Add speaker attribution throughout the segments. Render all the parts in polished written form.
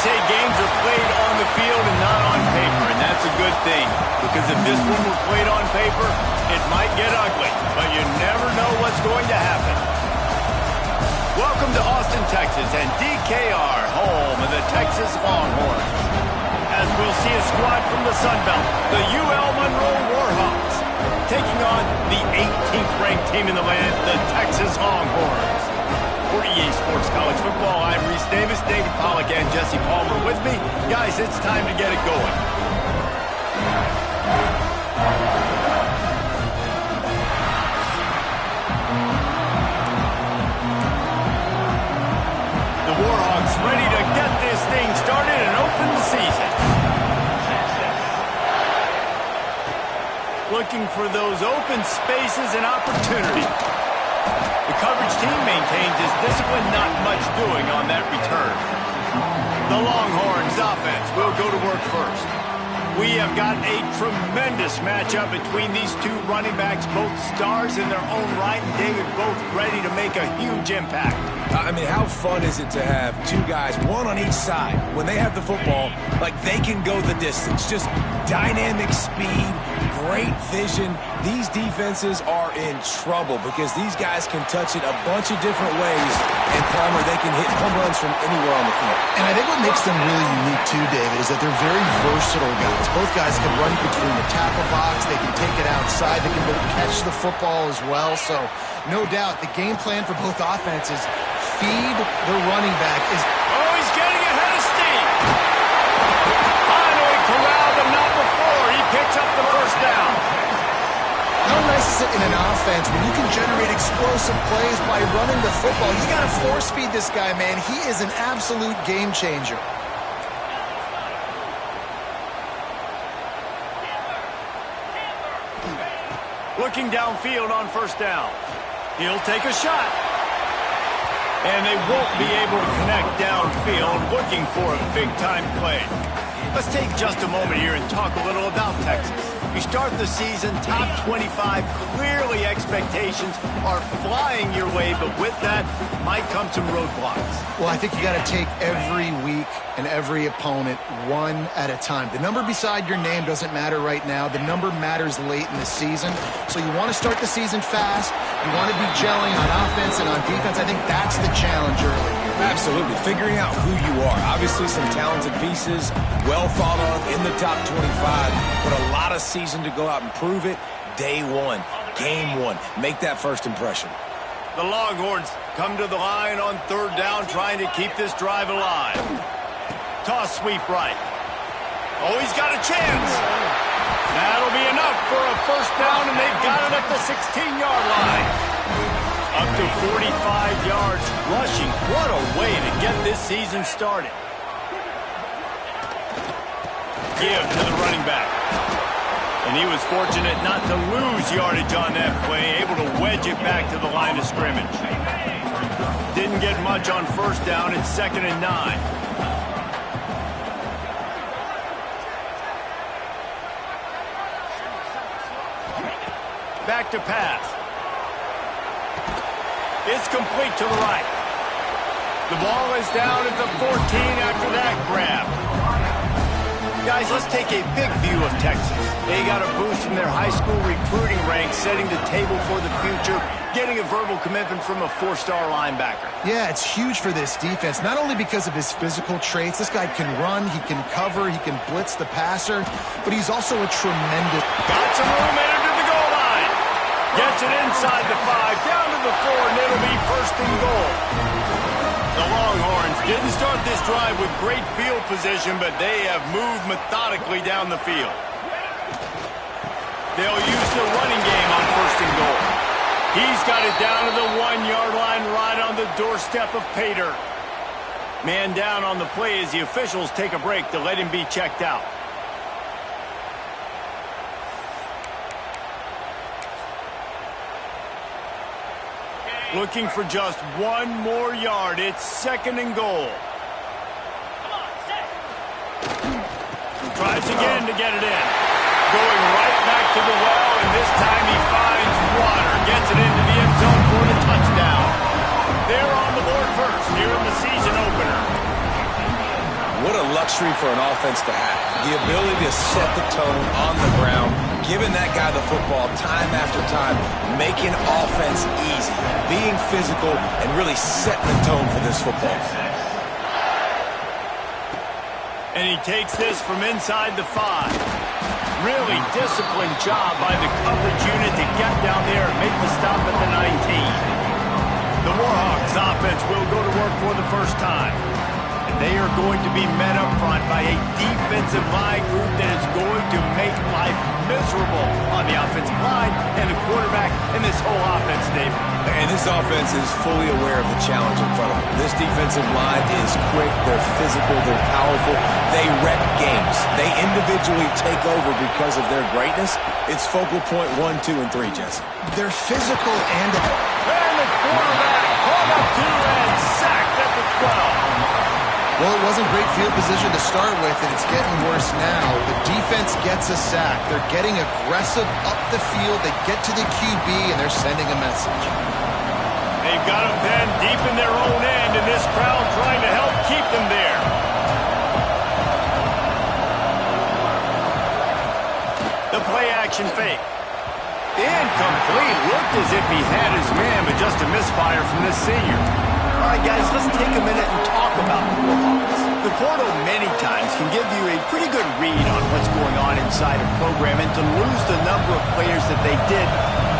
Speaker 1: say games are played on the field and not on paper, and that's a good thing. Because if this one were played on paper, it might get ugly, but you never know what's going to happen. Welcome to Austin, Texas, and DKR, home of the Texas Longhorns. As we'll see a squad from the Sun Belt, the UL Monroe Warhawks, taking on the 18th ranked team in the land, the Texas Longhorns. For EA Sports College Football, I'm Reese Davis, David Pollack, and Jesse Palmer with me. Guys, it's time to get it going. The Warhawks ready to get this thing started and open the season. Looking for those open spaces and opportunity. The coverage team maintains its discipline, not much doing on that return. The Longhorns offense will go to work first. We have got a tremendous matchup between these two running backs, both stars in their own right, and David, both ready to make a huge impact.
Speaker 2: I mean, how fun is it to have two guys, one on each side, when they have the football, like they can go the distance. Just dynamic speed, great vision. These defenses are in trouble because these guys can touch it a bunch of different ways, and Palmer, they can hit home runs from anywhere on the field.
Speaker 3: And I think what makes them really unique too, David, is that they're very versatile guys. Both guys can run between the tackle box, they can take it outside, they can catch the football as well. So no doubt the game plan for both offenses, feed the running back is...
Speaker 1: Oh, he's getting ahead of steam. Finally corralled, but not before. He picks up the first down.
Speaker 3: How nice is it in an offense when you can generate explosive plays by running the football? You got to force feed this guy, man. He is an absolute game changer.
Speaker 1: Looking downfield on first down. He'll take a shot. And they won't be able to connect downfield, looking for a big-time play. Let's take just a moment here and talk a little about Texas. You start the season top 25. Clearly expectations are flying your way, but with that might come some roadblocks.
Speaker 3: Well, I think you got to take every week and every opponent one at a time. The number beside your name doesn't matter right now. The number matters late in the season. So you want to start the season fast. You want to be gelling on offense and on defense. I think that's the challenge early.
Speaker 2: Absolutely. Figuring out who you are. Obviously some talented pieces, well thought of in the top 25, but a lot of season to go out and prove it. Day one, game one. Make that first impression.
Speaker 1: The Longhorns come to the line on third down, trying to keep this drive alive. Toss sweep right. Oh, he's got a chance. That'll be enough for a first down, and they've got it at the 16-yard line. Up to 45 yards rushing. What a way to get this season started. Give to the running back. And he was fortunate not to lose yardage on that play, able to wedge it back to the line of scrimmage. Didn't get much on first down. It's 2nd and 9. Back to pass. It's complete to the right. The ball is down at the 14 after that grab. Guys, let's take a big view of Texas. They got a boost from their high school recruiting ranks, setting the table for the future, getting a verbal commitment from a 4-star linebacker.
Speaker 3: Yeah, it's huge for this defense, not only because of his physical traits. This guy can run, he can cover, he can blitz the passer, but he's also a tremendous...
Speaker 1: Got some room in to the goal line. Gets it inside the 5, down to the 4, and it'll be 1st and goal. The Longhorns didn't start this drive with great field position, but they have moved methodically down the field. They'll use the running game on 1st and goal. He's got it down to the 1-yard line, right on the doorstep of Pater. Man down on the play as the officials take a break to let him be checked out. Looking for just one more yard. It's 2nd and goal. Tries again to get it in. Going right back to the well, and this time he finds water. Gets it into the end zone for the touchdown. They're on the board first here in the season opener.
Speaker 2: What a luxury for an offense to have. The ability to set the tone on the ground, giving that guy the football time after time, making offense easy, being physical, and really setting the tone for this football.
Speaker 1: And he takes this from inside the 5. Really disciplined job by the coverage unit to get down there and make the stop at the 19. The Warhawks offense will go to work for the first time. And they are going to be met up front by a defensive line group that is going to make life miserable on the offensive line and the quarterback and this whole offense, David.
Speaker 2: And this offense is fully aware of the challenge in front of them. This defensive line is quick, they're physical, they're powerful, they wreck games. They individually take over because of their greatness. It's focal point 1, 2, and 3, Jesse.
Speaker 3: They're physical and
Speaker 1: the quarterback caught up to and sacked at the 12.
Speaker 3: Well, it wasn't great field position to start with, and it's getting worse now. The defense gets a sack. They're getting aggressive up the field. They get to the QB, and they're sending a message.
Speaker 1: They've got them then deep in their own end, and this crowd trying to help keep them there. The play-action fake. Incomplete. Looked as if he had his man, but just a misfire from this senior. All right, guys, let's take a minute and talk about the Warhawks. The portal many times can give you a pretty good read on what's going on inside a program, and to lose the number of players that they did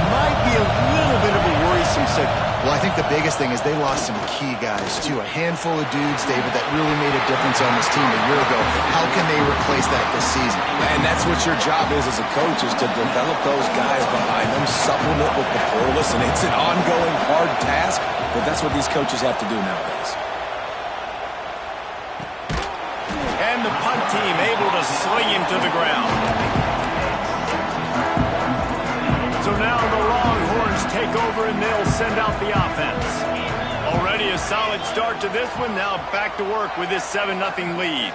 Speaker 1: might be a little bit of a worrisome signal.
Speaker 3: Well, I think the biggest thing is they lost some key guys, too. A handful of dudes, David, that really made a difference on this team a year ago. How can they replace that this season?
Speaker 2: And that's what your job is as a coach, is to develop those guys behind them, supplement with the portal. Listen, it's an ongoing hard task, but that's what these coaches have to do nowadays.
Speaker 1: And the punt team able to sling him to the ground. So now the Longhorns take over and they'll send out the offense. Already a solid start to this one. Now back to work with this 7-0 lead.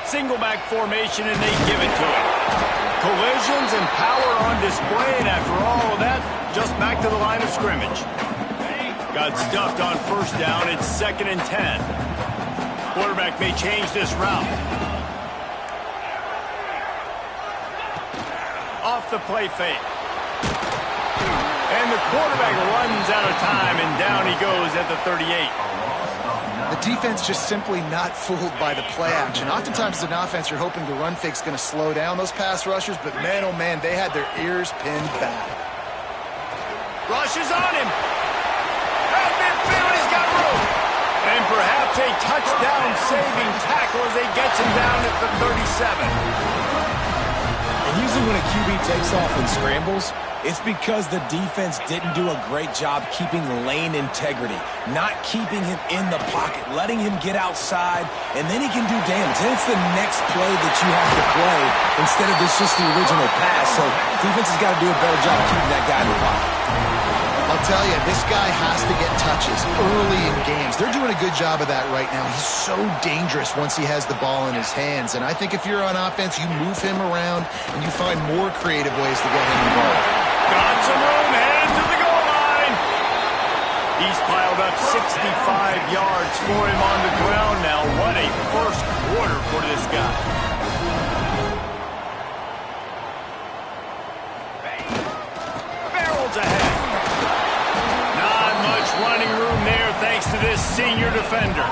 Speaker 1: Single back formation, and they give it to him. Collisions and power on display, and after all of that, just back to the line of scrimmage. Got stuffed on first down. It's 2nd and 10. Quarterback may change this route. Off the play fake. And the quarterback runs out of time, and down he goes at the 38.
Speaker 3: The defense just simply not fooled by the play action. Oftentimes as an offense, you're hoping the run fake's going to slow down those pass rushers, but man, oh man, they had their ears pinned back.
Speaker 1: Rushes on him. At midfield, he's got room. And perhaps a touchdown-saving tackle as they get him down at the 37.
Speaker 2: And usually when a QB takes off and scrambles, it's because the defense didn't do a great job keeping lane integrity, not keeping him in the pocket, letting him get outside, and then he can do damage. Then it's the next play that you have to play instead of just the original pass. So defense has got to do a better job keeping that guy in the pocket.
Speaker 3: I'll tell you, this guy has to get touches early in games. They're doing a good job of that right now. He's so dangerous once he has the ball in his hands. And I think if you're on offense, you move him around and you find more creative ways to get him involved.
Speaker 1: Got some room, head to the goal line. He's piled up 65 yards for him on the ground now. What a first quarter for this guy. Barrels ahead. Running room there thanks to this senior defender.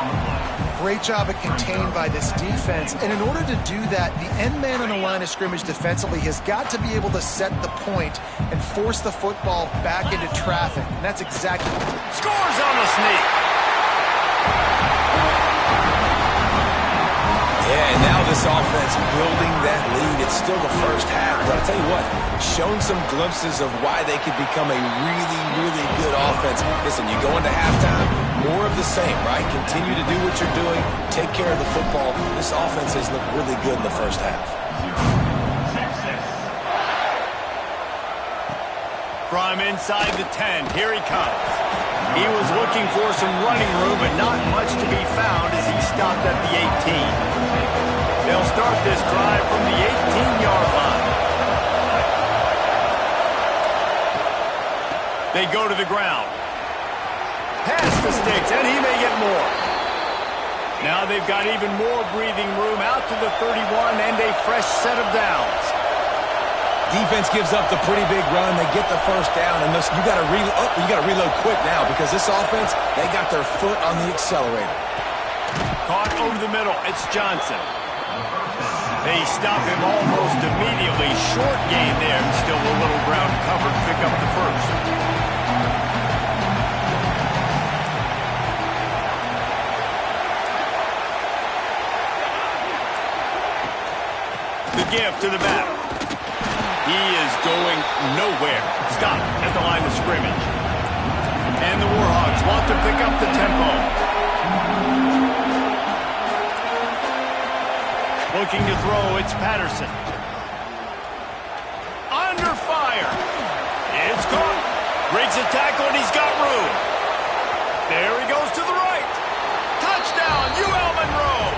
Speaker 3: Great job at contained by this defense. And in order to do that, the end man on the line of scrimmage defensively has got to be able to set the point and force the football back into traffic. And that's exactly what
Speaker 1: scores on the sneak.
Speaker 2: Yeah, and now this offense building that lead. It's still the first half, but I'll tell you what, shown some glimpses of why they could become a really, really good offense. Listen, you go into halftime, more of the same, right? Continue to do what you're doing, take care of the football. This offense has looked really good in the first half.
Speaker 1: From inside the 10, here he comes. He was looking for some running room, but not much to be found as he stopped at the 18. They'll start this drive from the 18-yard line. They go to the ground. the sticks, and he may get more. Now they've got even more breathing room out to the 31 and a fresh set of downs.
Speaker 2: Defense gives up the pretty big run. They get the first down, and you got to reload quick now because this offense, they got their foot on the accelerator.
Speaker 1: Caught over the middle. It's Johnson. They stop him almost immediately. Short gain there. Still a little ground covered. Pick up the first. The give to the back. He is going nowhere. Stop at the line of scrimmage. And the Warhawks want to pick up the tempo. Looking to throw, it's Patterson. Under fire. It's caught. Breaks a tackle, and he's got room. There he goes to the right. Touchdown, UL Monroe.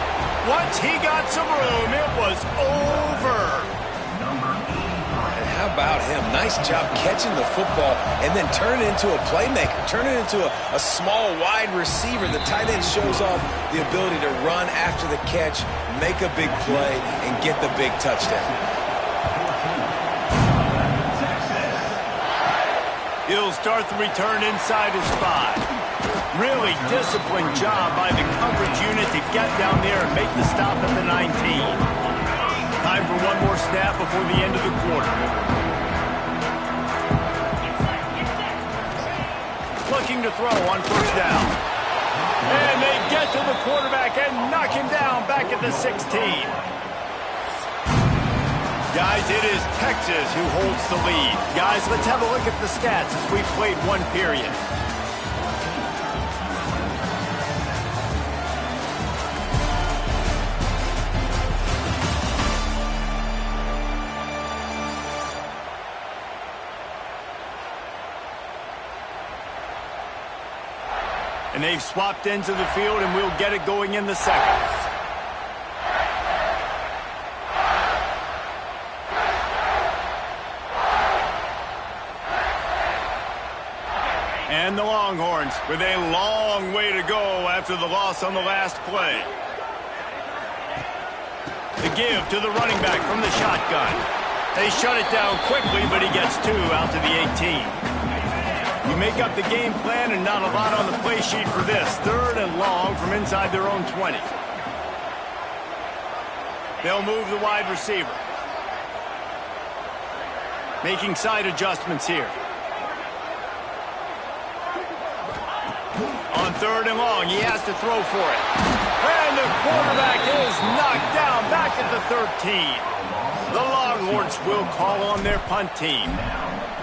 Speaker 1: Once he got some room, it was over.
Speaker 2: How about him? Nice job catching the football and then turn it into a playmaker. Turn it into a small, wide receiver. The tight end shows off the ability to run after the catch, make a big play, and get the big touchdown.
Speaker 1: He'll start the return inside his 5. Really disciplined job by the coverage unit to get down there and make the stop at the 19. Time for one more snap before the end of the quarter. Looking to throw on first down. And they get to the quarterback and knock him down back at the 16. Guys, it is Texas who holds the lead. Guys, let's have a look at the stats as we've played one period. And they've swapped ends of the field, and we'll get it going in the second. And the Longhorns with a long way to go after the loss on the last play. The give to the running back from the shotgun. They shut it down quickly, but he gets 2 out to the 18. You make up the game plan and not a lot on the play sheet for this. 3rd and long from inside their own 20. They'll move the wide receiver. Making side adjustments here. On 3rd and long, he has to throw for it. And the quarterback is knocked down back at the 13. The Longhorns will call on their punt team.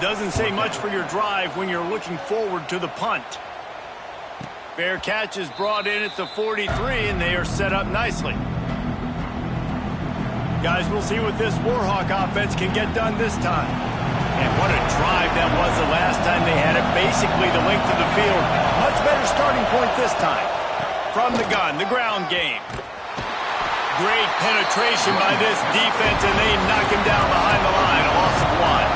Speaker 1: Doesn't say much for your drive when you're looking forward to the punt. Fair catch is brought in at the 43, and they are set up nicely. Guys, we'll see what this Warhawk offense can get done this time. And what a drive that was the last time they had it. Basically the length of the field. Much better starting point this time. From the gun, the ground game. Great penetration by this defense, and they knock him down behind the line. A loss of 1.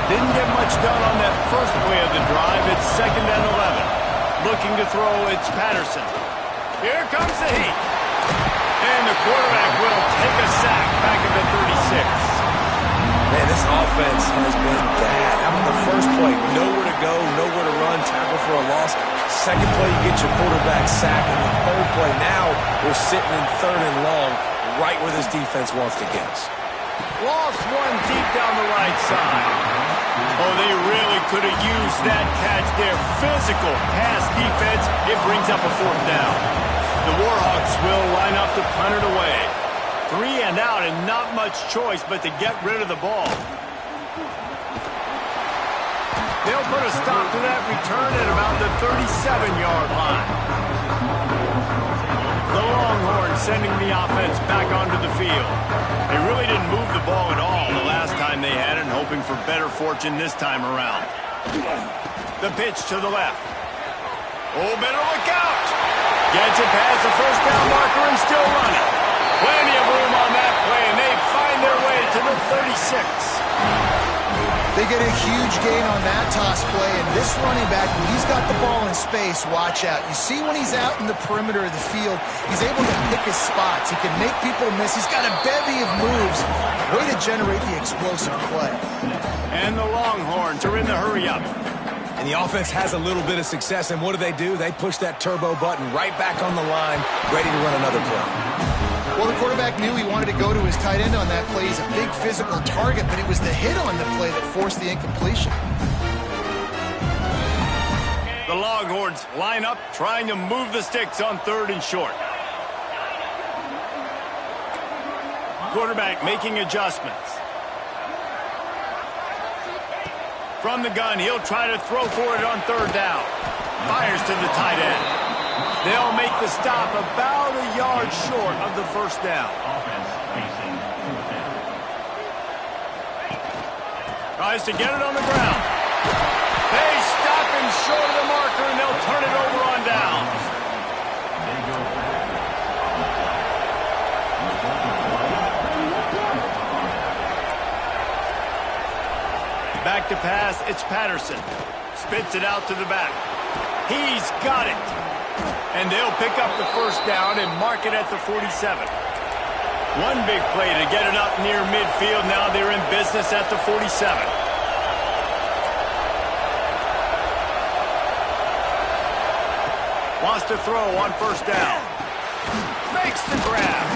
Speaker 1: Didn't get much done on that first play of the drive. It's 2nd and 11. Looking to throw, it's Patterson. Here comes the heat. And the quarterback will take a sack back at the 36.
Speaker 2: Man, this offense has been bad. How about the first play? Nowhere to go, nowhere to run, tackle for a loss. Second play, you get your quarterback sacked. And the 3rd play, now we're sitting in 3rd and long, right where this defense wants to get us.
Speaker 1: Lost 1 deep down the right side. Oh, they really could have used that catch there. Physical pass defense. It brings up a 4th down. The Warhawks will line up to punt it away. 3 and out, and not much choice but to get rid of the ball. They'll put a stop to that return at about the 37-yard line. The Longhorns sending the offense back onto the field. They really didn't move the ball at all the last time they had it, and hoping for better fortune this time around. The pitch to the left. Oh, better look out. Gets it past the first down marker and still running. Plenty of room on that play, and they find their way to the 36.
Speaker 3: They get a huge gain on that toss play, and this running back, when he's got the ball in space, watch out. You see when he's out in the perimeter of the field, he's able to pick his spots. He can make people miss. He's got a bevy of moves. Way to generate the explosive play.
Speaker 1: And the Longhorns are in the hurry-up.
Speaker 2: And the offense has a little bit of success, and what do? They push that turbo button right back on the line, ready to run another play.
Speaker 3: Well, the quarterback knew he wanted to go to his tight end on that play. He's a big physical target, but it was the hit on the play that forced the incompletion.
Speaker 1: The Longhorns line up, trying to move the sticks on 3rd and short. Quarterback making adjustments. From the gun, he'll try to throw for it on 3rd down. Fires to the tight end. They'll make the stop about a yard short of the 1st down. Tries to get it on the ground. They stop him short of the marker, and they'll turn it over on downs. Back to pass, it's Patterson. Spits it out to the back. He's got it. And they'll pick up the 1st down and mark it at the 47. One big play to get it up near midfield. Now they're in business at the 47. Wants to throw on 1st down. Makes the grab.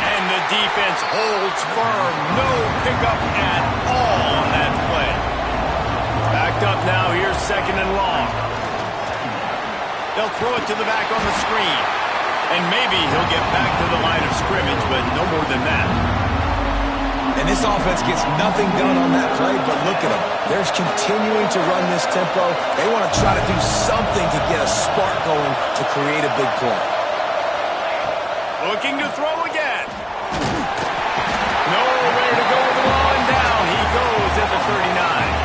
Speaker 1: And the defense holds firm. No pickup at all on that play. Backed up now. Here's 2nd and long. They'll throw it to the back on the screen. And maybe he'll get back to the line of scrimmage, but no more than that.
Speaker 2: And this offense gets nothing done on that play, but look at them. They're continuing to run this tempo. They want to try to do something to get a spark going to create a big play.
Speaker 1: Looking to throw again. Nowhere to go with the ball, and down he goes at the 39.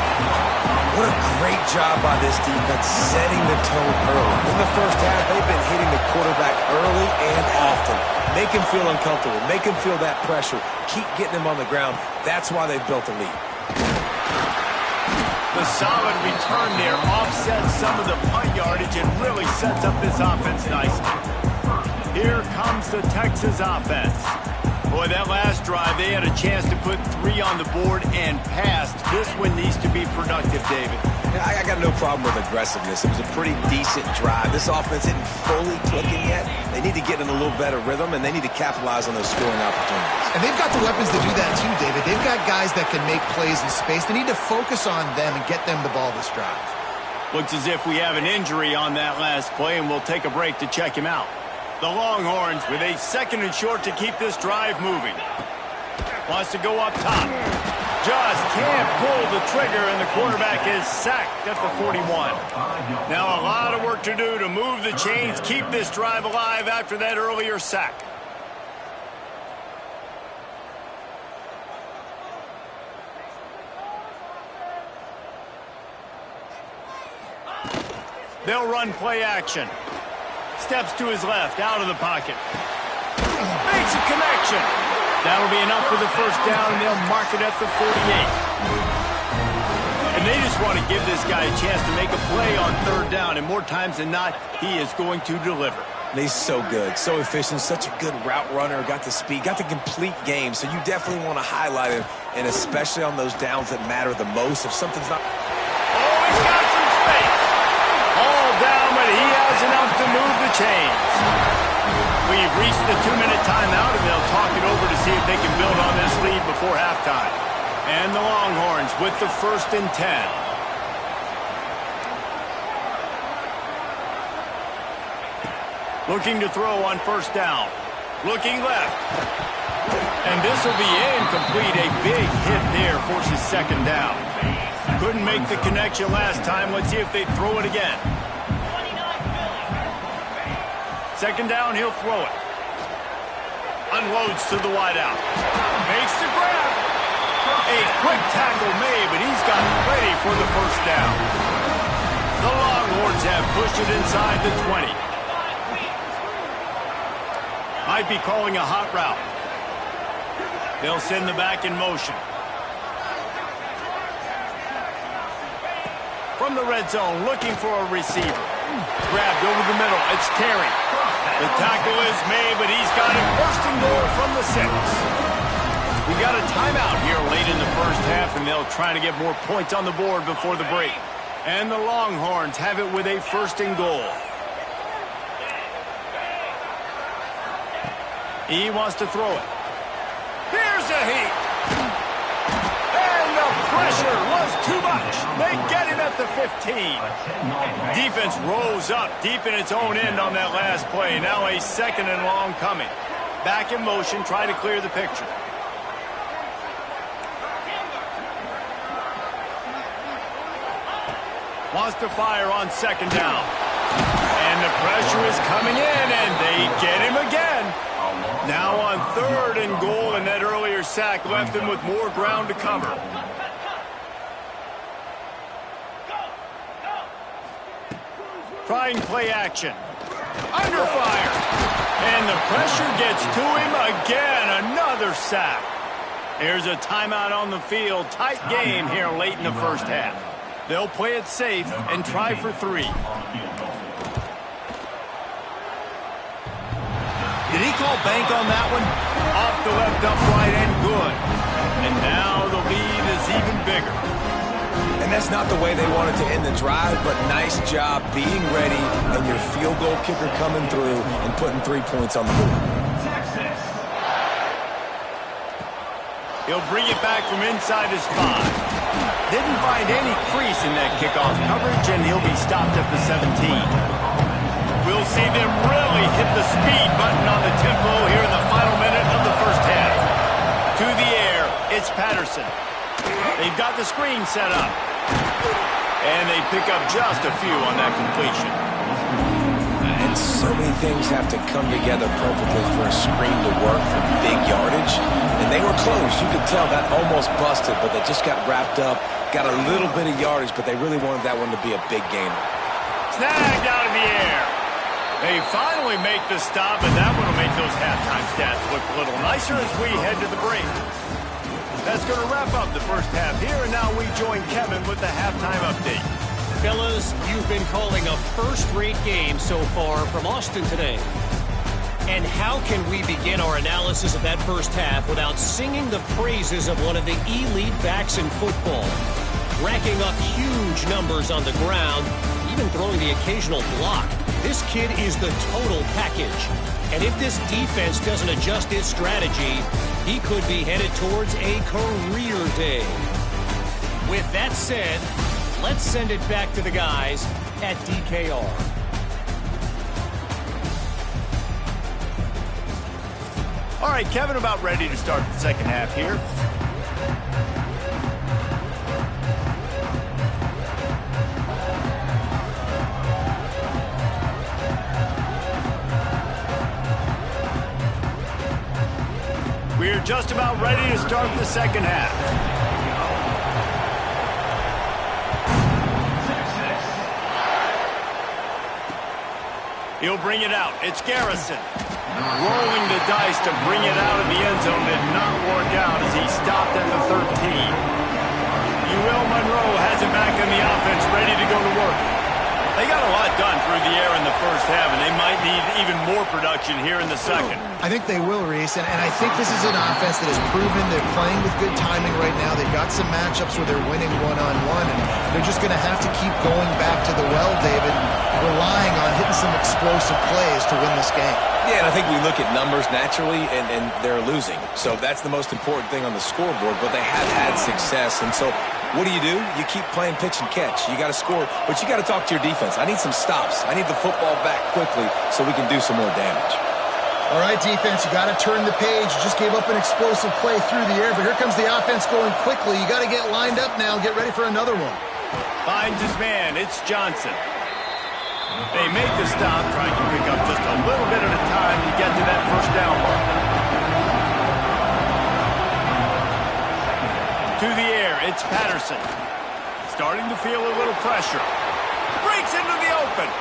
Speaker 2: What a great job by this defense setting the tone early. In the 1st half, they've been hitting the quarterback early and often. Make him feel uncomfortable. Make him feel that pressure. Keep getting him on the ground. That's why they've built a lead.
Speaker 1: The solid return there offsets some of the punt yardage and really sets up this offense nicely. Here comes the Texas offense. Boy, that last drive, they had a chance to put 3 on the board and passed. This one needs to be productive, David.
Speaker 2: I got no problem with aggressiveness. It was a pretty decent drive. This offense isn't fully clicking yet. They need to get in a little better rhythm, and they need to capitalize on those scoring opportunities.
Speaker 3: And they've got the weapons to do that too, David. They've got guys that can make plays in space. They need to focus on them and get them the ball this drive.
Speaker 1: Looks as if we have an injury on that last play, and we'll take a break to check him out. The Longhorns with a 2nd and short to keep this drive moving. Wants to go up top. Just can't pull the trigger, and the quarterback is sacked at the 41. Now a lot of work to do to move the chains, keep this drive alive after that earlier sack. They'll run play action. Steps to his left, out of the pocket. Makes a connection. That'll be enough for the 1st down, and they'll mark it at the 48. And they just want to give this guy a chance to make a play on 3rd down, and more times than not, he is going to deliver.
Speaker 2: He's so good, so efficient, such a good route runner, got the speed, got the complete game, so you definitely want to highlight him, and especially on those downs that matter the most. If something's not...
Speaker 1: Oh, he's got some space. All down, but he has enough to move the chains. We've reached the 2-minute timeout, and they'll talk it over to see if they can build on this lead before halftime. And the Longhorns with the 1st and 10. Looking to throw on 1st down. Looking left. And this will be incomplete. A big hit there forces 2nd down. Couldn't make the connection last time. Let's see if they throw it again. 2nd down, he'll throw it. Unloads to the wideout. Makes the grab. A quick tackle made, but he's got ready for the 1st down. The Longhorns have pushed it inside the 20. Might be calling a hot route. They'll send the back in motion. from the red zone, looking for a receiver. Grabbed over the middle. It's Terry. The tackle is made, but he's got it first and goal from the 6. We got a timeout here late in the first half, and they'll try to get more points on the board before the break. And the Longhorns have it with a first and goal. He wants to throw it. Here's a heat. And the pressure was too much. They get him at the 15. Defense rose up deep in its own end on that last play. Now a second and long coming. Back in motion, try to clear the picture. Wants to fire on second down. And the pressure is coming in, and they get him again. Now on third and goal, and that earlier sack left him with more ground to cover. Trying play action. Under fire. And the pressure gets to him again. Another sack. There's a timeout on the field. Tight game here late in the first half. They'll play it safe and try for 3. Did he call bank on that one? Off the left upright and good. And now the lead is even bigger.
Speaker 2: And that's not the way they wanted to end the drive, but nice job being ready and your field goal kicker coming through and putting 3 points on the board.
Speaker 1: He'll bring it back from inside his 5. Didn't find any crease in that kickoff coverage, and he'll be stopped at the 17. We'll see them really hit the speed button on the tempo here in the final minute of the first half. To the air, it's Patterson. They've got the screen set up. And they pick up just a few on that completion.
Speaker 2: And so many things have to come together perfectly for a screen to work for big yardage. And they were close. You could tell that almost busted, but they just got wrapped up, got a little bit of yardage, but they really wanted that one to be a big gainer.
Speaker 1: Snagged out of the air. They finally make the stop, and that one will make those halftime stats look a little nicer as we head to the break. That's going to wrap up the first half here, and now we join Kevin with the halftime update.
Speaker 4: Fellas, you've been calling a first-rate game so far from Austin today. And how can we begin our analysis of that first half without singing the praises of one of the elite backs in football? Racking up huge numbers on the ground, even throwing the occasional block. This kid is the total package. And if this defense doesn't adjust its strategy, he could be headed towards a career day. With that said, let's send it back to the guys at DKR.
Speaker 1: All right, Kevin, about ready to start the second half here. We're just about ready to start the second half. He'll bring it out. It's Garrison. Rolling the dice to bring it out of the end zone did not work out as he stopped at the 13. UL Monroe has it back in the offense, ready to go to work. They got a lot done through the air in the first half, and they might need even more production here in the second.
Speaker 3: I think they will, Reese, and I think this is an offense that has proven they're playing with good timing right now. They've got some matchups where they're winning one-on-one, and they're just going to have to keep going back to the well, David, relying on hitting some explosive plays to win this game.
Speaker 2: Yeah, and I think we look at numbers naturally, and they're losing. So that's the most important thing on the scoreboard, but they have had success. And so what do? You keep playing pitch and catch. You got to score, but you got to talk to your defense. I need some stops. I need the football back quickly so we can do some more damage.
Speaker 3: All right, defense, you got to turn the page. You just gave up an explosive play through the air, but here comes the offense going quickly. You got to get lined up now, get ready for another one.
Speaker 1: Finds his man. It's Johnson. They make the stop, trying to pick up just a little bit at a time to get to that first down mark. To the air, it's Patterson. Starting to feel a little pressure. Breaks into the open.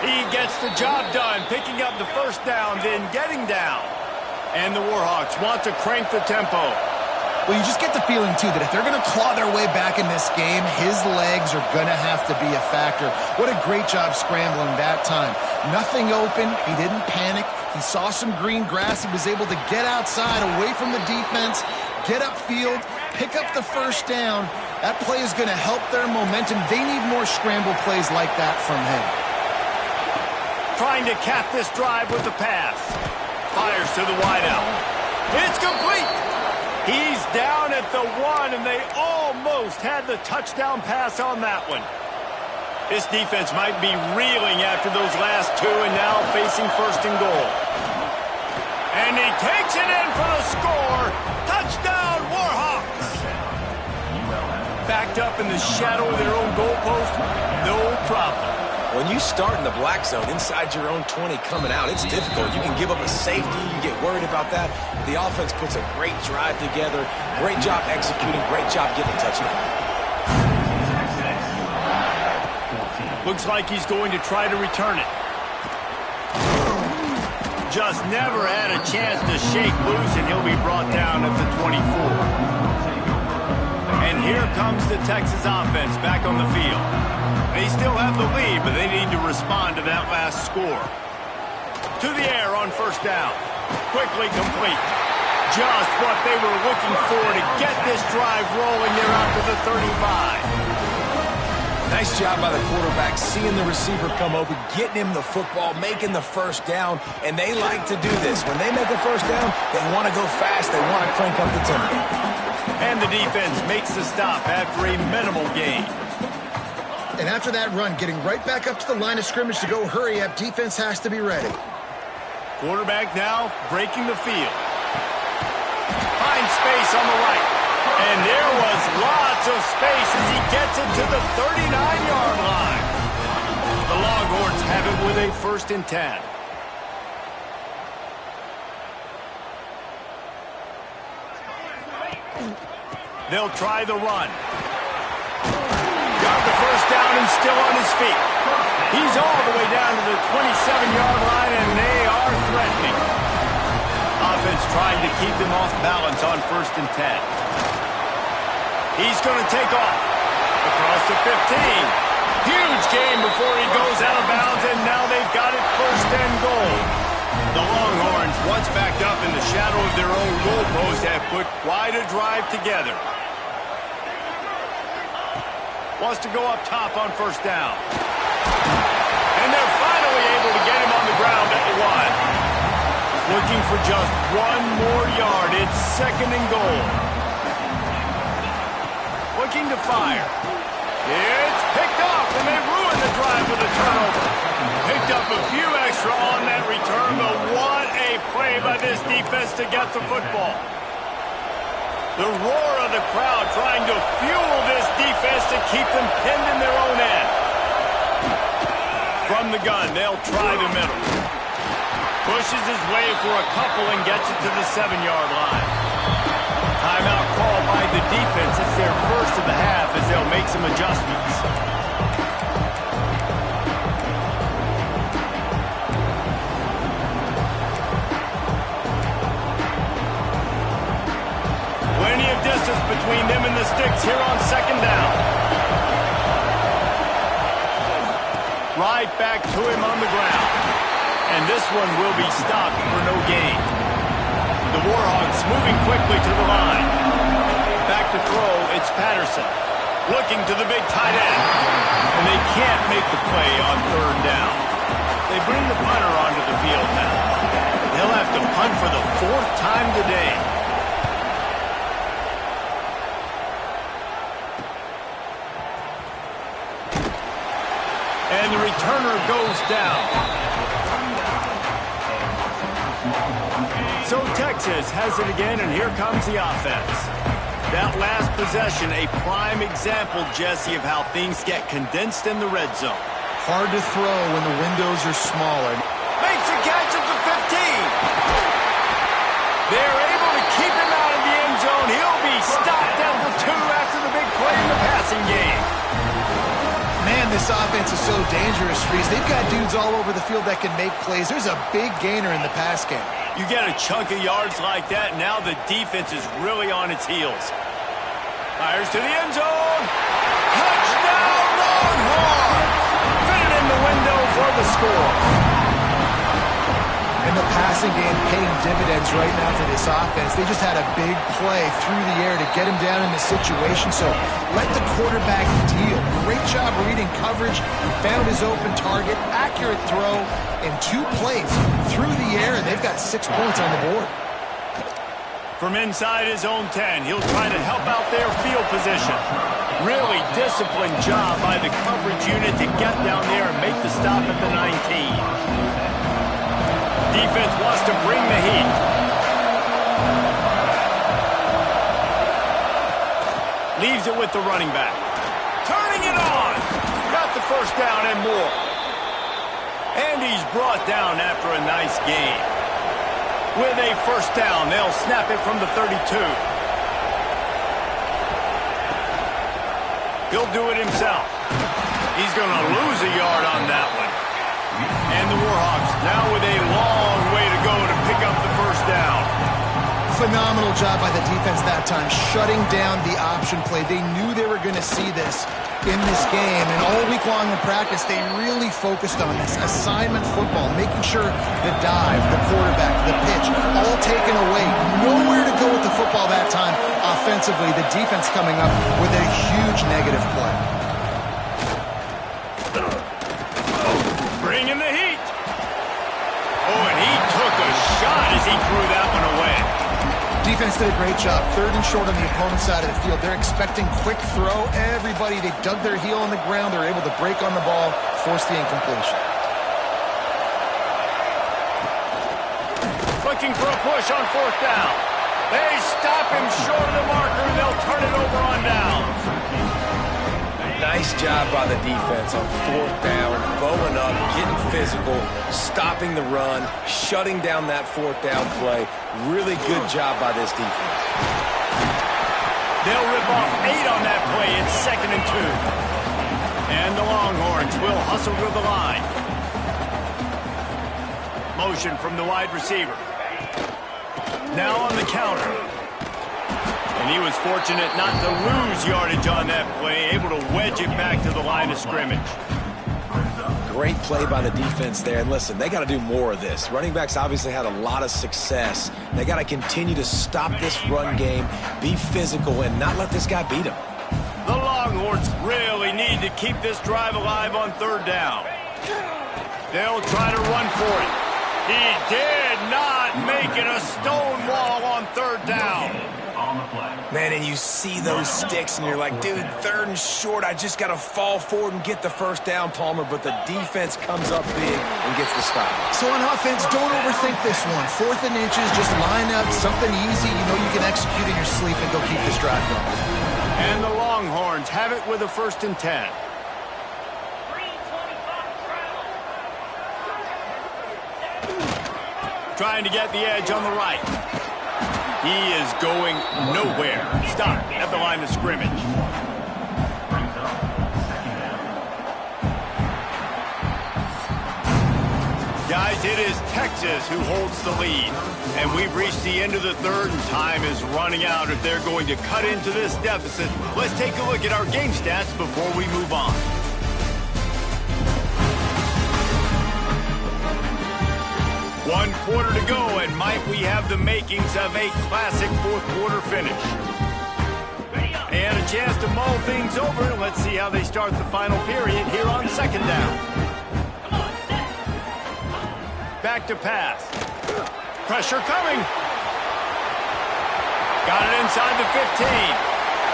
Speaker 1: He gets the job done, picking up the first down, then getting down. And the Warhawks want to crank the tempo.
Speaker 3: Well, you just get the feeling, too, that if they're going to claw their way back in this game, his legs are going to have to be a factor. What a great job scrambling that time. Nothing open. He didn't panic. He saw some green grass. He was able to get outside, away from the defense, get upfield, pick up the first down. That play is going to help their momentum. They need more scramble plays like that from him.
Speaker 1: Trying to cap this drive with the pass. Fires to the wideout. It's complete. He's down at the 1, and they almost had the touchdown pass on that one. This defense might be reeling after those last 2 and now facing first and goal. And he takes it in for the score. Touchdown, Warhawks. Backed up in the shadow of their own goalpost, no problem.
Speaker 2: When you start in the black zone inside your own 20 coming out, it's difficult. You can give up a safety. You get worried about that. The offense puts a great drive together. Great job executing. Great job getting a touchdown.
Speaker 1: Looks like he's going to try to return it. Just never had a chance to shake loose, and he'll be brought down at the 24. And here comes the Texas offense back on the field. They still have the lead, but they need to respond to that last score. To the air on first down. Quickly complete. Just what they were looking for to get this drive rolling there out to the 35.
Speaker 2: Nice job by the quarterback, seeing the receiver come open, getting him the football, making the first down, and they like to do this. When they make a first down, they want to go fast. They want to crank up the tempo.
Speaker 1: And the defense makes the stop after a minimal gain.
Speaker 3: And after that run, getting right back up to the line of scrimmage to go hurry up, defense has to be ready.
Speaker 1: Quarterback now breaking the field. Finds space on the right. And there was lots of space as he gets it to the 39-yard line. The Longhorns have it with a 1st and 10. They'll try the run. Got the first down and still on his feet. He's all the way down to the 27-yard line, and they are threatening. Offense trying to keep them off balance on 1st and 10. He's going to take off. Across the 15. Huge gain before he goes out of bounds, and now they've got it 1st and goal. The Longhorns, once backed up in the shadow of their own goalpost, have put quite a drive together. Wants to go up top on 1st down. And they're finally able to get him on the ground at the 1. Looking for just 1 more yard. It's 2nd and goal. Looking to fire. It's picked off, and they ruin the drive with a turnover. Picked up a few extra on that return, but what a play by this defense to get the football. The roar of the crowd trying to fuel this defense to keep them pinned in their own end. From the gun, they'll try the middle. Pushes his way for a couple and gets it to the 7-yard line. Timeout called by the defense. It's their first of the half as they'll make some adjustments. Plenty of distance between them and the sticks here on 2nd down. Right back to him on the ground. And this one will be stopped for no gain. The Warhawks moving quickly to the line. Back to throw, it's Patterson. Looking to the big tight end. And they can't make the play on 3rd down. They bring the punter onto the field now. They'll have to punt for the 4th time today. And the returner goes down. So Texas has it again, and here comes the offense. That last possession, a prime example, Jesse, of how things get condensed in the red zone.
Speaker 3: Hard to throw when the windows are smaller.
Speaker 1: Makes a catch at the 15. They're able to keep him out of the end zone. He'll be stopped at the 2 after the big play in the passing game.
Speaker 3: Man, this offense is so dangerous, Reese. They've got dudes all over the field that can make plays. There's a big gainer in the pass game.
Speaker 1: You get a chunk of yards like that, now the defense is really on its heels. Fires to the end zone. Touchdown, Longhorns! Fit it in the window for the score.
Speaker 3: And the passing game paying dividends right now for this offense. They just had a big play through the air to get him down in the situation. So let the quarterback deal. Great job reading coverage. He found his open target. Accurate throw in 2 plays through the air. And they've got 6 points on the board.
Speaker 1: From inside his own 10, he'll try to help out their field position. Really disciplined job by the coverage unit to get down there and make the stop at the 19. Defense wants to bring the heat. Leaves it with the running back. Turning it on. Got the first down and more. And he's brought down after a nice gain. With a first down, they'll snap it from the 32. He'll do it himself. He's going to lose a yard on that one. And the Warhawks now with a long way to go to pick up the first down.
Speaker 3: Phenomenal job by the defense that time, shutting down the option play. They knew they were going to see this in this game, and all week long in practice, they really focused on this assignment football, making sure the dive, the quarterback, the pitch, all taken away. Nowhere to go with the football that time offensively. The defense coming up with a huge negative play.
Speaker 1: Bringing the heat. Oh, and he took a shot as he threw that one away.
Speaker 3: Defense did a great job. 3rd and short on the opponent's side of the field. They're expecting quick throw. Everybody, they dug their heel on the ground. They're able to break on the ball, force the incompletion.
Speaker 1: Looking for a push on 4th down. They stop him short of the marker, and they'll turn it over on downs.
Speaker 2: Nice job by the defense on 4th down, bowing up, getting physical, stopping the run, shutting down that 4th down play. Really good job by this defense.
Speaker 1: They'll rip off 8 on that play. It's 2nd and 2. And the Longhorns will hustle to the line. Motion from the wide receiver. Now on the counter. And he was fortunate not to lose yardage on that play, able to wedge it back to the line of scrimmage.
Speaker 2: Great play by the defense there. And listen, they got to do more of this. Running backs obviously had a lot of success. They got to continue to stop this run game, be physical, and not let this guy beat them.
Speaker 1: The Longhorns really need to keep this drive alive on 3rd down. They'll try to run for it. He did not make it a stone wall on 3rd down.
Speaker 2: Man, and you see those sticks, and you're like, dude, 3rd and short, I just got to fall forward and get the first down, Palmer, but the defense comes up big and gets the stop.
Speaker 3: So on offense, don't overthink this one. 4th and inches, just line up something easy. You know you can execute in your sleep and go keep this drive going.
Speaker 1: And the Longhorns have it with a 1st and 10. Trying to get the edge on the right. He is going nowhere. Stop at the line of scrimmage. Guys, it is Texas who holds the lead. And we've reached the end of the 3rd, and time is running out if they're going to cut into this deficit. Let's take a look at our game stats before we move on. One quarter to go, and might we have the makings of a classic 4th quarter finish. And a chance to mull things over. Let's see how they start the final period here on 2nd down. Back to pass. Pressure coming. Got it inside the 15.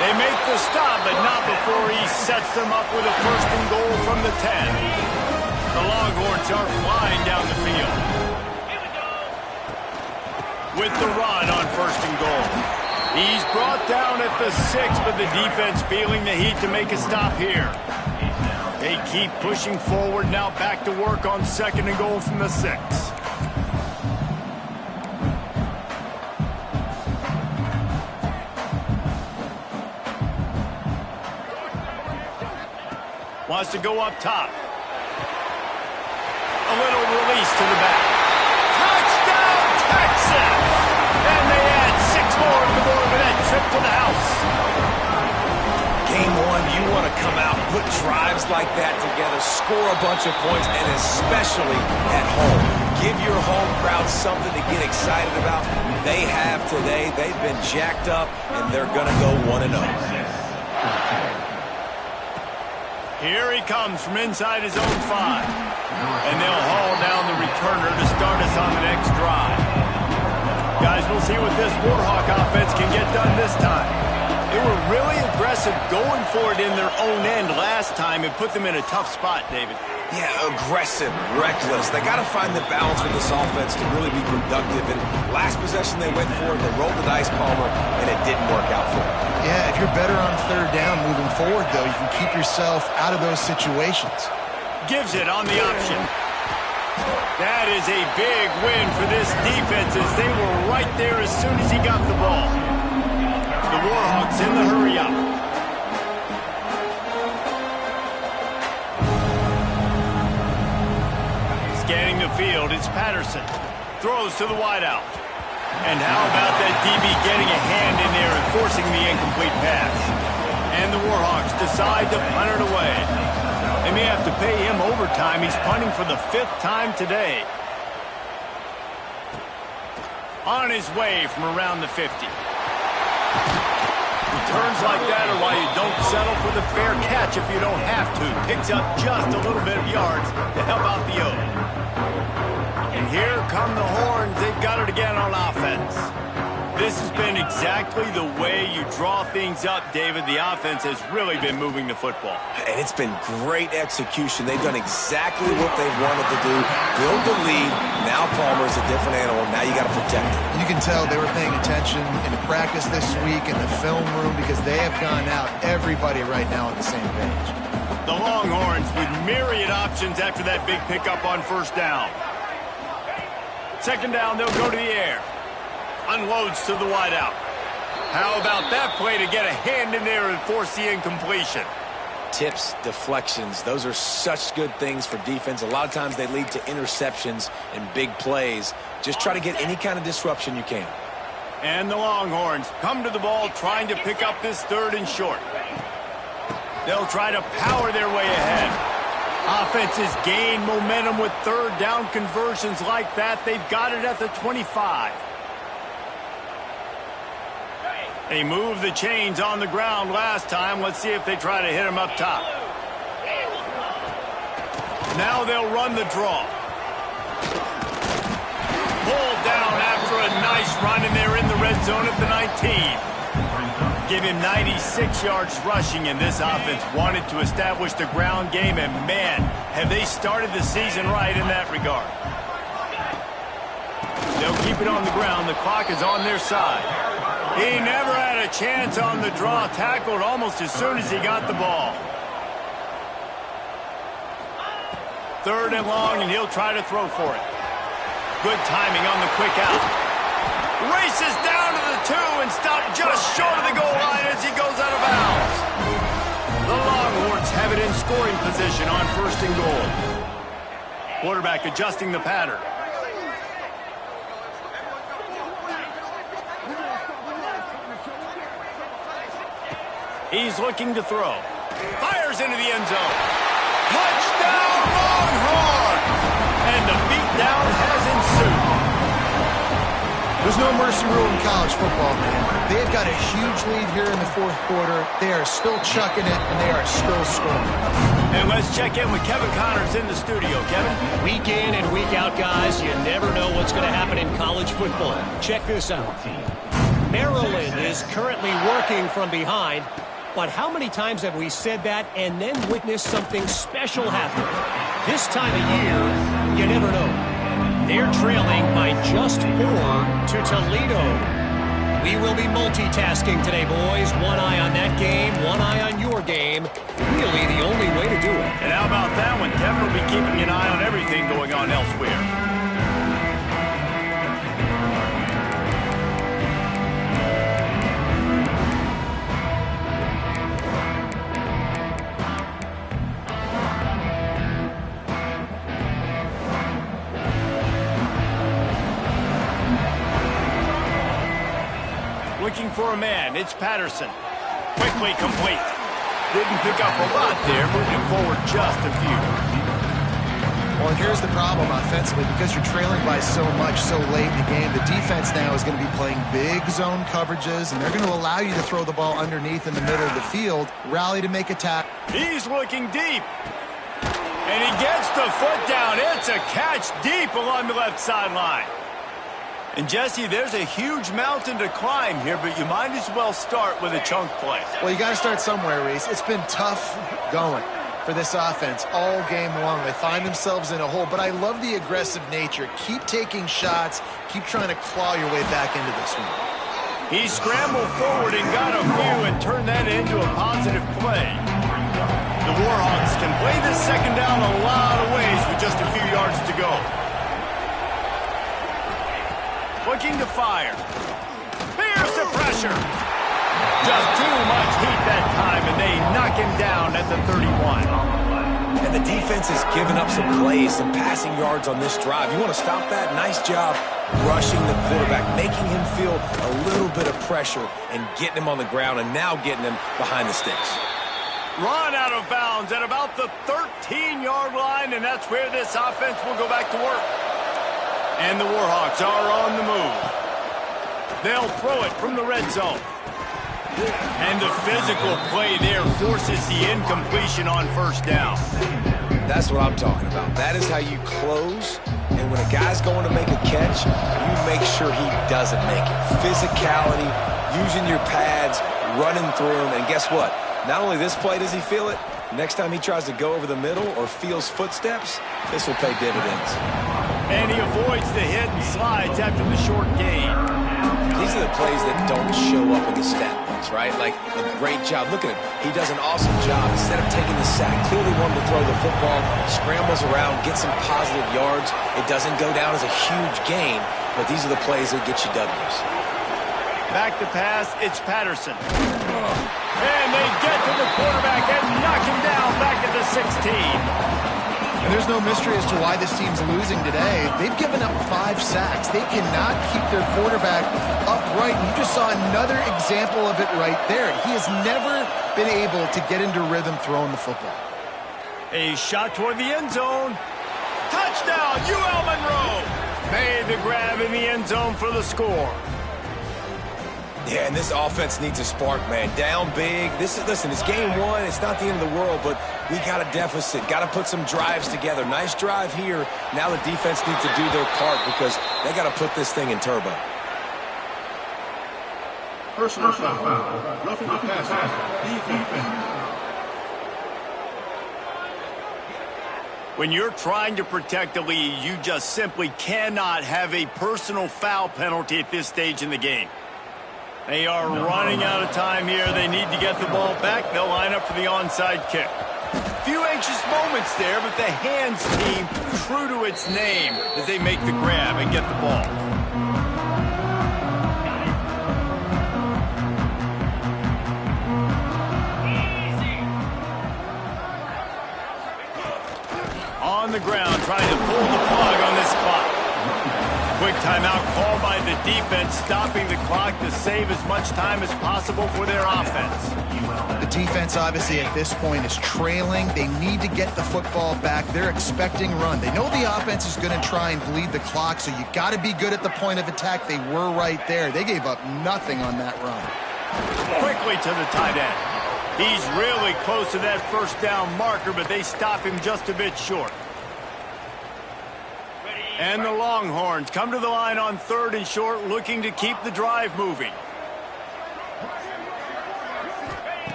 Speaker 1: They make the stop, but not before he sets them up with a 1st and goal from the 10. The Longhorns are flying down the field. With the run on 1st and goal. He's brought down at the 6, but the defense feeling the heat to make a stop here. They keep pushing forward, now back to work on 2nd and goal from the 6. Wants to go up top. A little release to the back. Touchdown, Texas! trip to the house.
Speaker 2: Game one, you want to come out, put drives like that together, score a bunch of points, and especially at home. Give your home crowd something to get excited about. They have today. They've been jacked up, and they're going to go 1-0.
Speaker 1: Here he comes from inside his own 5. And they'll haul down the returner to start us on the next drive. Guys, we'll see what this Warhawk offense can get done this time. They were really aggressive going for it in their own end last time and put them in a tough spot, David.
Speaker 2: Yeah, aggressive, reckless. They got to find the balance with this offense to really be productive. And last possession they went for it, they rolled the dice, Palmer, and it didn't work out for them.
Speaker 3: Yeah, if you're better on third down moving forward, though, you can keep yourself out of those situations.
Speaker 1: Gives it on the option. That is a big win for this defense as they were right there as soon as he got the ball. The Warhawks in the hurry up. Scanning the field, it's Patterson. Throws to the wideout. And how about that DB getting a hand in there and forcing the incomplete pass? And the Warhawks decide to punt it away. They may have to pay him overtime. He's punting for the 5th time today. On his way from around the 50. Returns like that are why you don't settle for the fair catch if you don't have to. Picks up just a little bit of yards to help out the O. And here come the horns. They've got it again on offense. This has been exactly the way you draw things up, David. The offense has really been moving the football.
Speaker 2: And it's been great execution. They've done exactly what they've wanted to do. Build the lead. Now Palmer's a different animal. Now you got to protect it.
Speaker 3: You can tell they were paying attention in practice this week in the film room because they have gone out, everybody right now on the same page.
Speaker 1: The Longhorns with myriad options after that big pickup on first down. Second down, they'll go to the air. Unloads to the wideout. How about that play to get a hand in there and force the incompletion?
Speaker 2: Tips, deflections, those are such good things for defense. A lot of times they lead to interceptions and big plays. Just try to get any kind of disruption you can.
Speaker 1: And the Longhorns come to the ball trying to pick up this 3rd and short. They'll try to power their way ahead. Offenses gain momentum with 3rd down conversions like that. They've got it at the 25. They moved the chains on the ground last time. Let's see if they try to hit him up top. Now they'll run the draw. Pulled down after a nice run, and they're in the red zone at the 19. Give him 96 yards rushing, and this offense wanted to establish the ground game, and man, have they started the season right in that regard. They'll keep it on the ground. The clock is on their side. He never had a chance on the draw. Tackled almost as soon as he got the ball. 3rd and long, and he'll try to throw for it. Good timing on the quick out. Races down to the 2 and stopped just short of the goal line as he goes out of bounds. The Longhorns have it in scoring position on 1st and goal. Quarterback adjusting the pattern. He's looking to throw. Fires into the end zone. Touchdown, Longhorns! And the beatdown has ensued.
Speaker 3: There's no mercy rule in college football, man. They've got a huge lead here in the 4th quarter. They are still chucking it, and they are still scoring.
Speaker 1: And let's check in with Kevin Connors in the studio. Kevin?
Speaker 4: Week in and week out, guys, you never know what's going to happen in college football. Check this out. Maryland is currently working from behind. But how many times have we said that and then witnessed something special happen? This time of year, you never know. They're trailing by just 4 to Toledo. We will be multitasking today, boys. One eye on that game, one eye on your game. Really the only way to do it.
Speaker 1: And how about that one? Kevin will be keeping an eye on everything going on elsewhere. Looking for a man. It's Patterson. Quickly complete. Didn't pick up a lot there, moving forward just a few.
Speaker 3: Well, and here's the problem offensively. Because you're trailing by so much so late in the game, the defense now is going to be playing big zone coverages, and they're going to allow you to throw the ball underneath in the middle of the field, rally to make a tackle.
Speaker 1: He's looking deep. And he gets the foot down. It's a catch deep along the left sideline. And, Jesse, there's a huge mountain to climb here, but you might as well start with a chunk play.
Speaker 3: Well, you got to start somewhere, Reese. It's been tough going for this offense all game long. They find themselves in a hole, but I love the aggressive nature. Keep taking shots. Keep trying to claw your way back into this one.
Speaker 1: He scrambled forward and got a few and turned that into a positive play. The Warhawks can play this second down a lot of ways with just a few yards to go. Looking to fire. Here's the pressure. Just too much heat that time, and they knock him down at the 31.
Speaker 2: And the defense has given up some plays, some passing yards on this drive. You want to stop that? Nice job rushing the quarterback, making him feel a little bit of pressure and getting him on the ground and now getting him behind the sticks.
Speaker 1: Run out of bounds at about the 13-yard line, and that's where this offense will go back to work. And the Warhawks are on the move. They'll throw it from the red zone. And the physical play there forces the incompletion on first down.
Speaker 2: That's what I'm talking about. That is how you close. And when a guy's going to make a catch, you make sure he doesn't make it. Physicality, using your pads, running through him. And guess what? Not only this play does he feel it, next time he tries to go over the middle or feels footsteps, this will pay dividends.
Speaker 1: And he avoids the hit and slides after the short gain.
Speaker 2: These are the plays that don't show up in the stat books, right? Like a great job. Look at him. He does an awesome job. Instead of taking the sack, clearly wanted to throw the football, scrambles around, gets some positive yards. It doesn't go down as a huge gain, but these are the plays that get you W's.
Speaker 1: Back to pass, it's Patterson. And they get to the quarterback and knock him down back at the 16.
Speaker 3: And there's no mystery as to why this team's losing today. They've given up 5 sacks. They cannot keep their quarterback upright. And you just saw another example of it right there. He has never been able to get into rhythm throwing the football.
Speaker 1: A shot toward the end zone. Touchdown, UL Monroe. Made the grab in the end zone for the score.
Speaker 2: Yeah, and this offense needs a spark, man. Down big. Listen, it's game 1. It's not the end of the world, but we got a deficit. Got to put some drives together. Nice drive here. Now the defense needs to do their part because they got to put this thing in turbo.
Speaker 5: Personal foul. Roughing the passer. Defense.
Speaker 1: When you're trying to protect the lead, you just simply cannot have a personal foul penalty at this stage in the game. They are running out of time here. They need to get the ball back. They'll line up for the onside kick. Few anxious moments there, but the hands team true to its name as they make the grab and get the ball. On the ground, trying to pull the plug on this clock. Quick timeout called by the defense, stopping the clock to save as much time as possible for their offense.
Speaker 3: The defense, obviously, at this point is trailing. They need to get the football back. They're expecting run. They know the offense is going to try and bleed the clock, so you got to be good at the point of attack. They were right there. They gave up nothing on that run.
Speaker 1: Quickly to the tight end. He's really close to that first down marker, but they stop him just a bit short. And the Longhorns come to the line on 3rd and short, looking to keep the drive moving.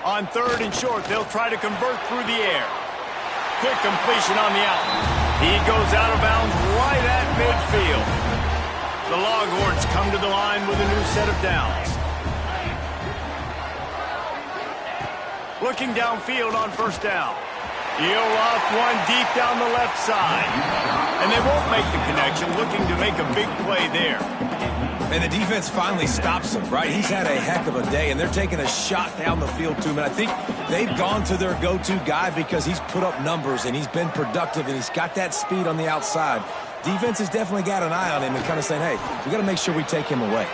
Speaker 1: On 3rd and short, they'll try to convert through the air. Quick completion on the out. He goes out of bounds right at midfield. The Longhorns come to the line with a new set of downs. Looking downfield on first down. He'll loft one deep down the left side. And they won't make the connection, looking to make a big play there.
Speaker 2: And the defense finally stops him, right? He's had a heck of a day, and they're taking a shot down the field to him. And I think they've gone to their go-to guy because he's put up numbers, and he's been productive, and he's got that speed on the outside. Defense has definitely got an eye on him and kind of saying, hey, we got to make sure we take him away.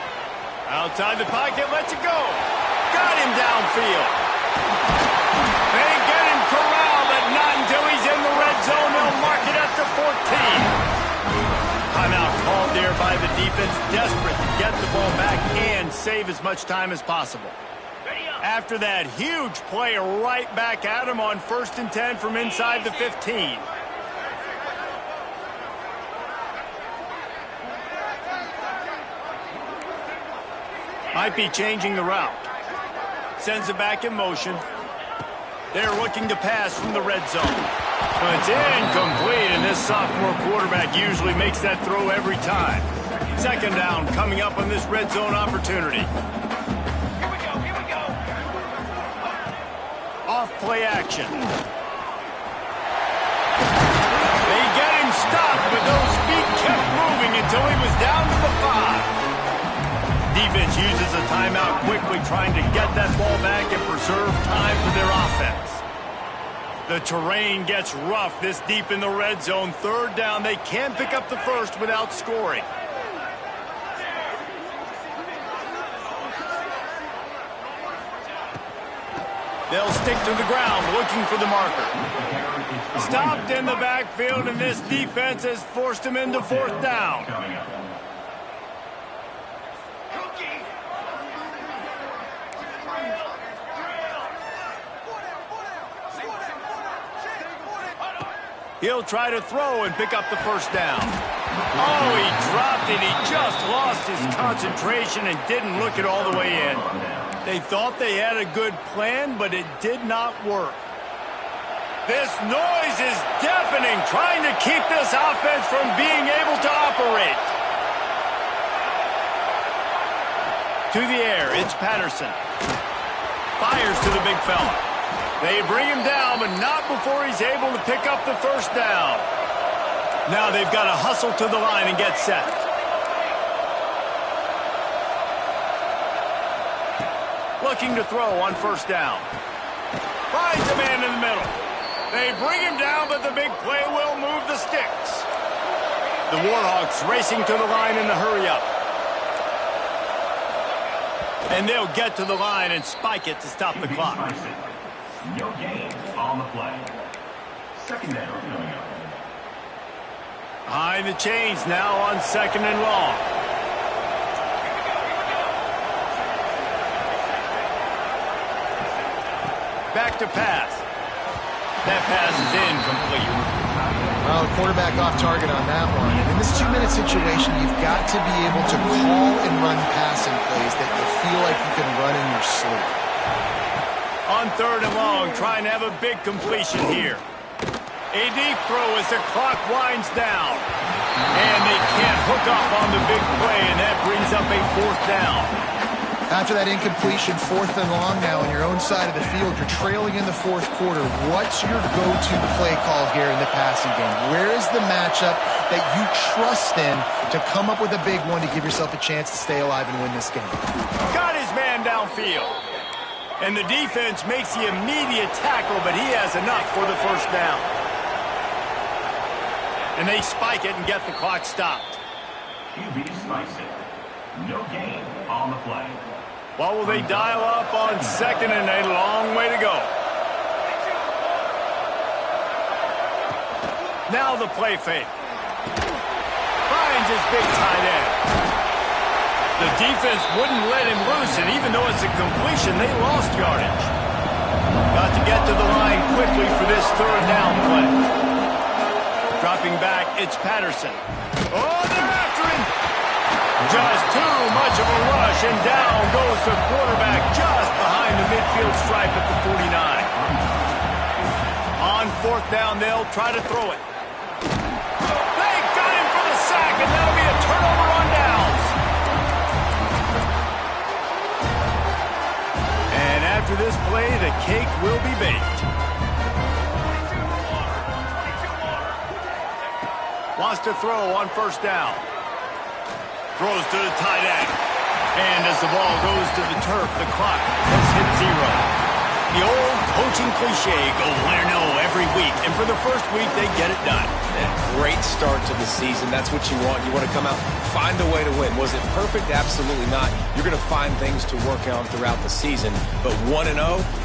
Speaker 1: Outside the pocket, lets it go. Got him downfield. They get him corralled, but not until he's in the red zone. They'll mark it at the 14. Timeout called there by the defense, desperate to get the ball back and save as much time as possible. After that huge play, right back at him on 1st and 10 from inside the 15. Might be changing the route. Sends it back in motion. They're looking to pass from the red zone. But it's incomplete, and this sophomore quarterback usually makes that throw every time. 2nd down coming up on this red zone opportunity. Off play action. They get him stopped, but those feet kept moving until he was down to the 5. Defense uses a timeout quickly, trying to get that ball back and preserve time for their offense. The terrain gets rough this deep in the red zone. 3rd down, they can't pick up the first without scoring. They'll stick to the ground, looking for the marker. Stopped in the backfield, and this defense has forced him into 4th down. He'll try to throw and pick up the 1st down. Oh, he dropped it. He just lost his concentration and didn't look it all the way in. They thought they had a good plan, but it did not work. This noise is deafening, trying to keep this offense from being able to operate. To the air, it's Patterson. Fires to the big fella. They bring him down, but not before he's able to pick up the 1st down. Now they've got to hustle to the line and get set. Looking to throw on 1st down. Finds a man in the middle. They bring him down, but the big play will move the sticks. The Warhawks racing to the line in the hurry-up. And they'll get to the line and spike it to stop the clock.
Speaker 5: No gain on the play. 2nd down coming up.
Speaker 1: Behind the chains now on 2nd and long. Back to pass. That pass is incomplete.
Speaker 3: Well, the quarterback off target on that one. And in this 2-minute situation, you've got to be able to call and run passing plays that you feel like you can run in your sleep.
Speaker 1: On 3rd and long, trying to have a big completion here. A deep throw as the clock winds down. And they can't hook up on the big play, and that brings up a 4th down.
Speaker 3: After that incompletion, 4th and long now on your own side of the field, you're trailing in the 4th quarter. What's your go-to play call here in the passing game? Where is the matchup that you trust in to come up with a big one to give yourself a chance to stay alive and win this game?
Speaker 1: Got his man downfield. And the defense makes the immediate tackle, but he has enough for the 1st down. And they spike it and get the clock stopped.
Speaker 5: QB spikes it. No gain on the play.
Speaker 1: What will they dial up on 2nd and a long way to go? Now the play fake. Finds his big tight end. The defense wouldn't let him loose, and even though it's a completion, they lost yardage. Got to get to the line quickly for this 3rd down play. Dropping back, it's Patterson. Oh, they're after him! Just too much of a rush, and down goes the quarterback just behind the midfield stripe at the 49. On 4th down, they'll try to throw it. They got him for the sack, and that'll be a turnover on downs. And after this play, the cake will be baked. Wants to throw on 1st down. Throws to the tight end. And as the ball goes to the turf, the clock has hit 0. The old coach coaching cliche, go win or no every week. And for the first week, they get it done.
Speaker 2: Great start to the season. That's what you want. You want to come out, find a way to win. Was it perfect? Absolutely not. You're going to find things to work on throughout the season. But 1-0,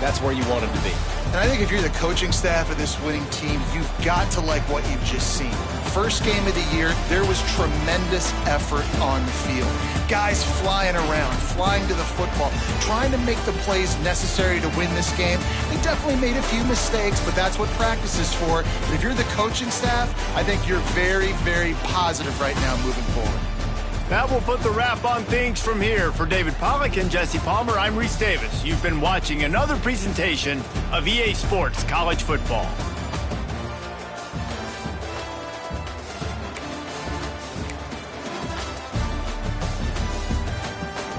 Speaker 2: that's where you want them to be.
Speaker 3: And I think if you're the coaching staff of this winning team, you've got to like what you've just seen. First game of the year, there was tremendous effort on the field. Guys flying around, flying to the football, trying to make the plays necessary to win this game. They definitely made a few mistakes, but that's what practice is for. But if you're the coaching staff, I think you're very, very positive right now moving forward.
Speaker 1: That will put the wrap on things from here. For David Pollack and Jesse Palmer, I'm Reese Davis. You've been watching another presentation of EA Sports College Football.